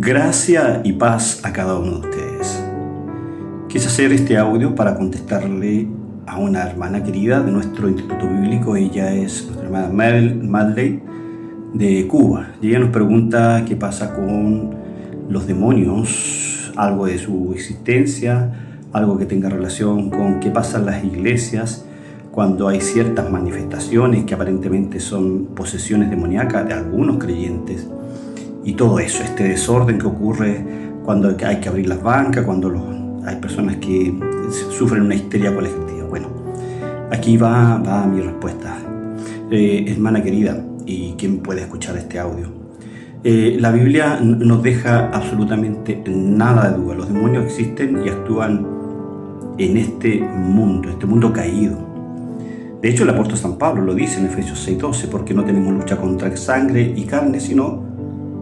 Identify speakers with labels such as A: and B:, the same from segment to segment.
A: Gracia y paz a cada uno de ustedes. Quise hacer este audio para contestarle a una hermana querida de nuestro Instituto Bíblico. Ella es nuestra hermana Madeleine de Cuba. Y ella nos pregunta qué pasa con los demonios, algo de su existencia, algo que tenga relación con qué pasa en las iglesias cuando hay ciertas manifestaciones que aparentemente son posesiones demoníacas de algunos creyentes. Y todo eso, este desorden que ocurre cuando hay que abrir las bancas, cuando hay personas que sufren una histeria colectiva. Bueno, aquí va mi respuesta. Hermana querida, y quien puede escuchar este audio, la Biblia nos deja absolutamente nada de duda. Los demonios existen y actúan en este mundo caído. De hecho, el apóstol San Pablo lo dice en Efesios 6:12, porque no tenemos lucha contra sangre y carne, sino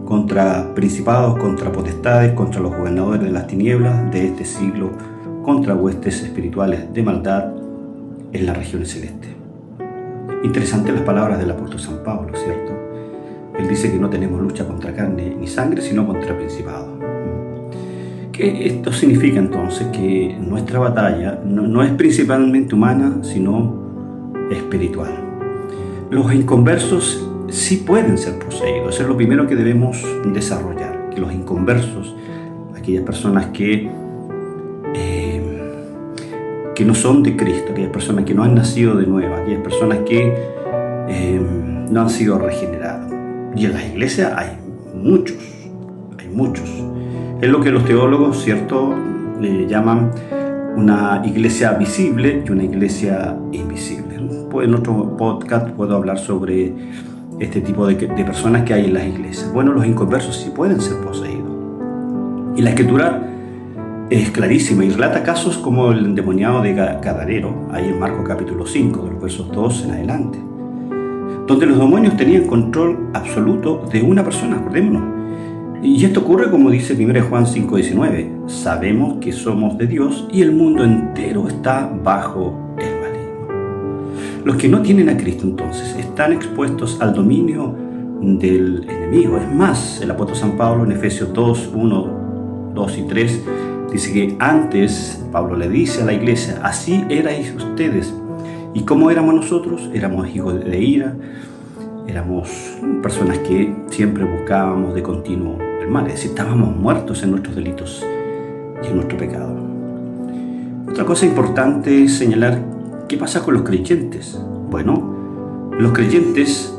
A: contra principados, contra potestades, contra los gobernadores de las tinieblas de este siglo, contra huestes espirituales de maldad en las regiones celestes. Interesantes las palabras del apóstol San Pablo, ¿cierto? Él dice que no tenemos lucha contra carne ni sangre, sino contra principados. ¿Qué esto significa entonces? Que nuestra batalla no es principalmente humana, sino espiritual. Los inconversos sí pueden ser poseídos. Eso es lo primero que debemos desarrollar, que los inconversos, aquellas personas que no son de Cristo, aquellas personas que no han nacido de nuevo, aquellas personas que no han sido regeneradas. Y en las iglesias hay muchos. Es lo que los teólogos, ¿cierto?, le llaman una iglesia visible y una iglesia invisible. Pues en otro podcast puedo hablar sobre este tipo de personas que hay en las iglesias. Bueno, los inconversos sí pueden ser poseídos. Y la Escritura es clarísima y relata casos como el endemoniado de Gadareno, ahí en Marcos capítulo 5, de los versos 2 en adelante, donde los demonios tenían control absoluto de una persona, acordémonos. Y esto ocurre como dice 1 Juan 5:19, sabemos que somos de Dios y el mundo entero está bajo el maligno. Los que no tienen a Cristo entonces están expuestos al dominio del enemigo. Es más, el apóstol San Pablo en Efesios 2:1, 2 y 3 dice que antes, Pablo le dice a la iglesia, así erais ustedes. ¿Y cómo éramos nosotros? Éramos hijos de ira, éramos personas que siempre buscábamos de continuo el mal, es decir, estábamos muertos en nuestros delitos y en nuestro pecado. Otra cosa importante es señalar qué pasa con los creyentes. Bueno, los creyentes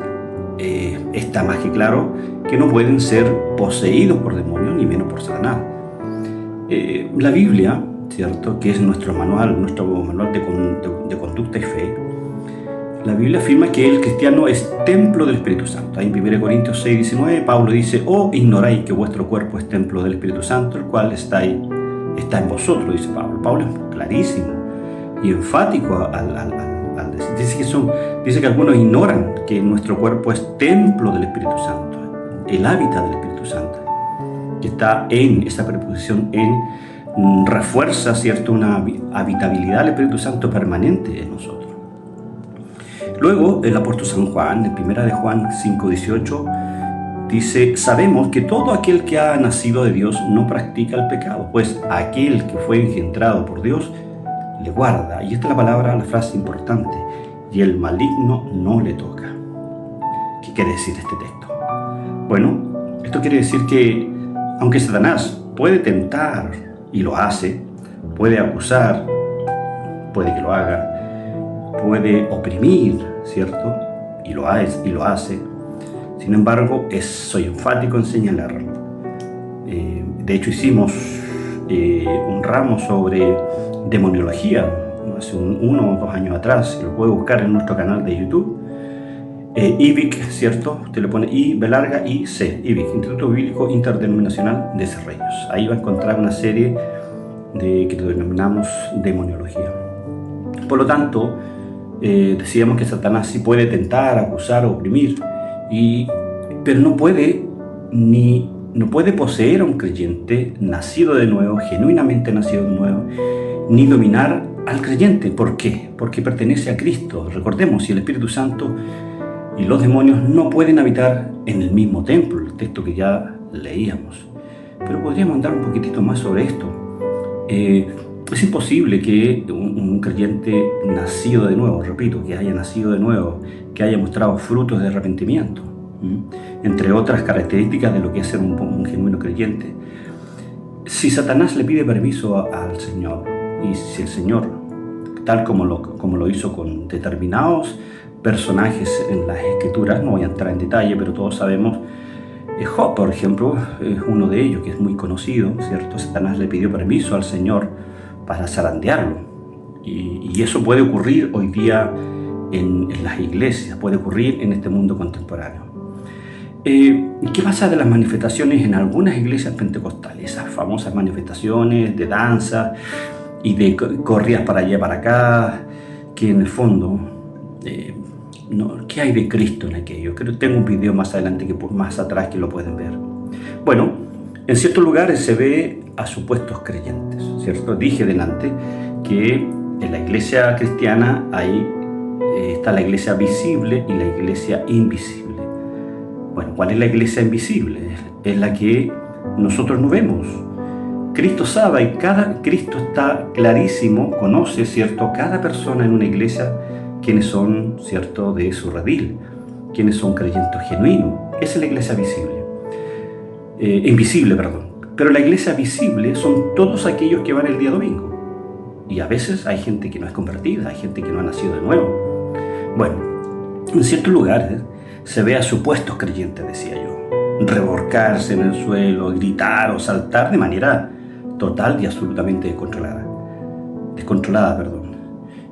A: está más que claro que no pueden ser poseídos por demonios ni menos por Satanás. La Biblia, ¿cierto?, que es nuestro manual de conducta y fe, la Biblia afirma que el cristiano es templo del Espíritu Santo. Ahí en 1 Corintios 6:19, Pablo dice, ignoráis que vuestro cuerpo es templo del Espíritu Santo, el cual está en vosotros, dice Pablo. Pablo es clarísimo y enfático al decir. Dice que algunos ignoran que nuestro cuerpo es templo del Espíritu Santo, el hábitat del Espíritu Santo, que está en esa preposición refuerza, ¿cierto?, una habitabilidad del Espíritu Santo permanente en nosotros. Luego el apóstol San Juan, en 1 de Juan 5:18, dice, sabemos que todo aquel que ha nacido de Dios no practica el pecado, pues aquel que fue engendrado por Dios le guarda. Y esta es la frase importante, y el maligno no le toca. ¿Qué quiere decir este texto? Bueno, esto quiere decir que aunque Satanás puede tentar, y lo hace, puede acusar, puede que lo haga, puede oprimir, ¿cierto?, y lo hace. Sin embargo, soy enfático en señalarlo. De hecho, hicimos un ramo sobre demoniología hace 1 o 2 años atrás. Lo puede buscar en nuestro canal de YouTube. IBIC, ¿cierto? Usted le pone I, B larga, I, C, IBIC, Instituto Bíblico Interdenominacional de Cerrillos. Ahí va a encontrar una serie que denominamos demoniología. Por lo tanto, decíamos que Satanás sí puede tentar, acusar, oprimir, pero no puede poseer a un creyente nacido de nuevo, genuinamente nacido de nuevo, ni dominar al creyente. ¿Por qué? Porque pertenece a Cristo. Recordemos, si el Espíritu Santo y los demonios no pueden habitar en el mismo templo, el texto que ya leíamos. pero podríamos andar un poquitito más sobre esto. Es imposible que un creyente nacido de nuevo, repito, que haya nacido de nuevo, que haya mostrado frutos de arrepentimiento, entre otras características de lo que es ser un genuino creyente. Si Satanás le pide permiso al Señor, y si el Señor, tal como lo hizo con determinados personajes en las Escrituras, no voy a entrar en detalle, pero todos sabemos, Job, por ejemplo, es uno de ellos que es muy conocido, ¿cierto? Satanás le pidió permiso al Señor para zarandearlo. Y eso puede ocurrir hoy día en las iglesias, puede ocurrir en este mundo contemporáneo. ¿Qué pasa de las manifestaciones en algunas iglesias pentecostales? Esas famosas manifestaciones de danza y de corridas para allá para acá, que en el fondo, ¿qué hay de Cristo en aquello? Creo que tengo un video más adelante, más atrás, que lo pueden ver. Bueno, en ciertos lugares se ve a supuestos creyentes, ¿cierto? Dije delante que en la iglesia cristiana está la iglesia visible y la iglesia invisible. Bueno, ¿cuál es la iglesia invisible? Es la que nosotros no vemos. Cristo sabe, y Cristo está clarísimo, conoce, ¿cierto?, cada persona en una iglesia, quienes son, ¿cierto?, de su redil, quienes son creyentes genuinos. Esa es la iglesia visible. Invisible, perdón. Pero la iglesia visible son todos aquellos que van el día domingo. Y a veces hay gente que no es convertida, hay gente que no ha nacido de nuevo. Bueno, en ciertos lugares se ve a supuestos creyentes, decía yo, revolcarse en el suelo, gritar o saltar de manera total y absolutamente descontrolada.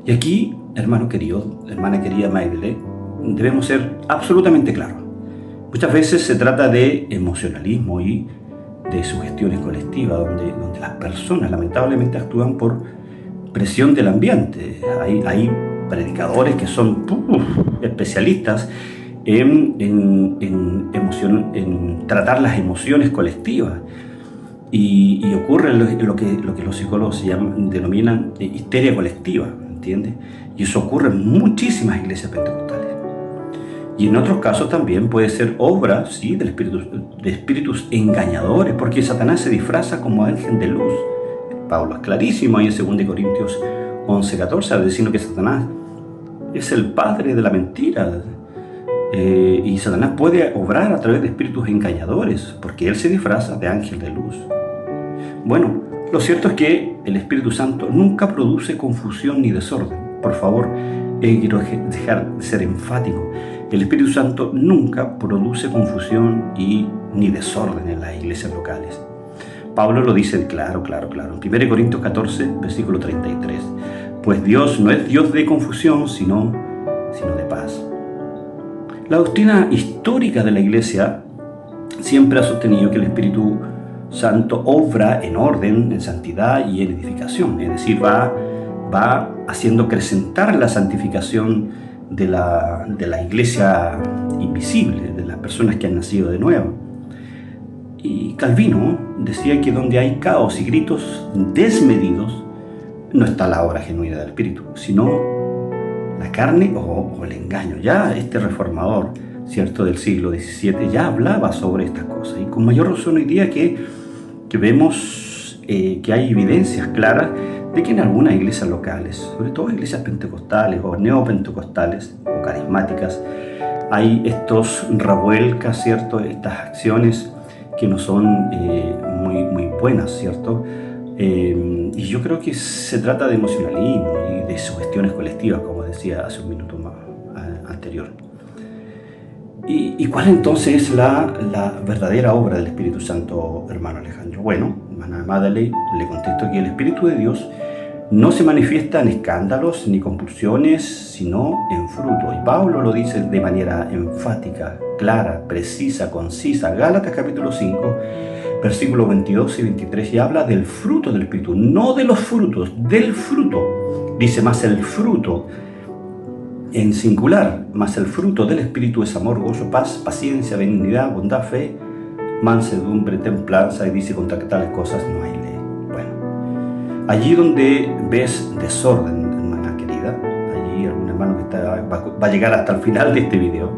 A: Y aquí, hermano querido, hermana querida Maidele, debemos ser absolutamente claros. Muchas veces se trata de emocionalismo y de sugestiones colectivas, donde las personas lamentablemente actúan por presión del ambiente. Hay predicadores que son especialistas en tratar las emociones colectivas, y ocurre lo que los psicólogos denominan histeria colectiva, ¿entiendes? Y eso ocurre en muchísimas iglesias pentecostales. Y en otros casos también puede ser obra, ¿sí?, de espíritus engañadores, porque Satanás se disfraza como ángel de luz. Pablo es clarísimo ahí en 2 Corintios 11:14, al decirnos que Satanás es el padre de la mentira. Y Satanás puede obrar a través de espíritus engañadores, porque él se disfraza de ángel de luz. Bueno, lo cierto es que el Espíritu Santo nunca produce confusión ni desorden. Por favor, quiero dejar de ser enfático. El Espíritu Santo nunca produce confusión ni desorden en las iglesias locales. Pablo lo dice claro. En 1 Corintios 14, versículo 33. Pues Dios no es Dios de confusión, sino de paz. La doctrina histórica de la iglesia siempre ha sostenido que el Espíritu Santo obra en orden, en santidad y en edificación. Es decir, va haciendo acrecentar la santificación de la iglesia invisible, de las personas que han nacido de nuevo. Y Calvino decía que donde hay caos y gritos desmedidos, no está la obra genuina del Espíritu, sino la carne o el engaño. Ya este reformador, ¿cierto?, del siglo XVII ya hablaba sobre estas cosas, y con mayor razón hoy día que vemos que hay evidencias claras de que en algunas iglesias locales, sobre todo iglesias pentecostales o neopentecostales o carismáticas, hay estos revuelcas, ¿cierto?, estas acciones que no son muy buenas, ¿cierto? Y yo creo que se trata de emocionalismo y de sugestiones colectivas, como decía hace un minuto más anterior. ¿Y cuál entonces es la verdadera obra del Espíritu Santo, hermano Alejandro? Bueno, hermana Madeleine, le contesto que el Espíritu de Dios no se manifiesta en escándalos ni compulsiones, sino en fruto. Y Pablo lo dice de manera enfática, clara, precisa, concisa. Gálatas capítulo 5, versículos 22 y 23, y habla del fruto del Espíritu, no de los frutos, del fruto. Dice, más el fruto en singular, más el fruto del Espíritu es amor, gozo, paz, paciencia, benignidad, bondad, fe, mansedumbre, templanza, y dice, contra que tales cosas no hay ley. Bueno, allí donde ves desorden, hermana querida, allí algún hermano que va a llegar hasta el final de este video,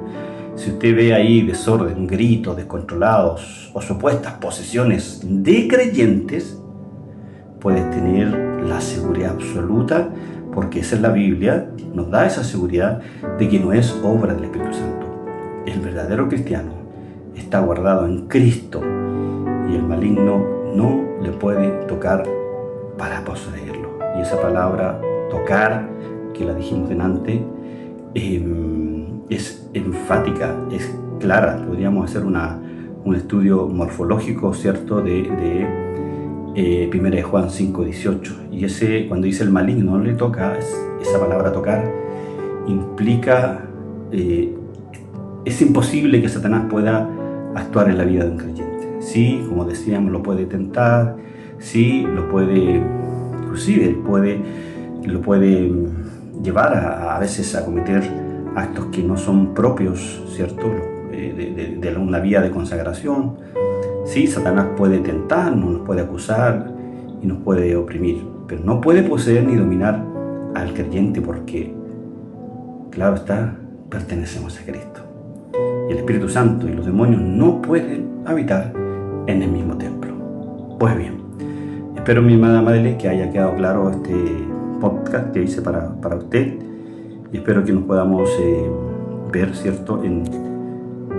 A: Si usted ve ahí desorden, gritos descontrolados o supuestas posesiones de creyentes, puedes tener la seguridad absoluta, porque esa es la Biblia, nos da esa seguridad de que no es obra del Espíritu Santo. El verdadero cristiano está guardado en Cristo y el maligno no le puede tocar para poseerlo. Y esa palabra tocar, que la dijimos delante, es enfática, es clara. Podríamos hacer un estudio morfológico, ¿cierto?, de 1 Juan 5:18. Y cuando dice el maligno no le toca, esa palabra tocar implica, es imposible que Satanás pueda actuar en la vida de un creyente. Sí, como decíamos, lo puede tentar, sí, lo puede, inclusive lo puede llevar a veces a cometer actos que no son propios, ¿cierto?, de una vía de consagración. Sí, Satanás puede tentarnos, nos puede acusar y nos puede oprimir, pero no puede poseer ni dominar al creyente, porque, claro está, pertenecemos a Cristo. Y el Espíritu Santo y los demonios no pueden habitar en el mismo templo. Pues bien, espero, mi amada Madre, que haya quedado claro este podcast que hice para usted, y espero que nos podamos ver, ¿cierto?,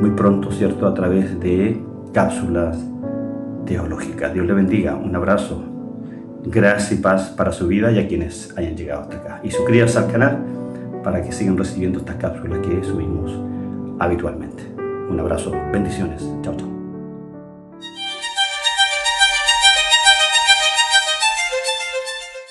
A: muy pronto, ¿cierto?, a través de cápsulas teológicas. Dios le bendiga, un abrazo, gracia y paz para su vida y a quienes hayan llegado hasta acá. Y suscríbanse al canal para que sigan recibiendo estas cápsulas que subimos habitualmente. Un abrazo, bendiciones, chao, chao.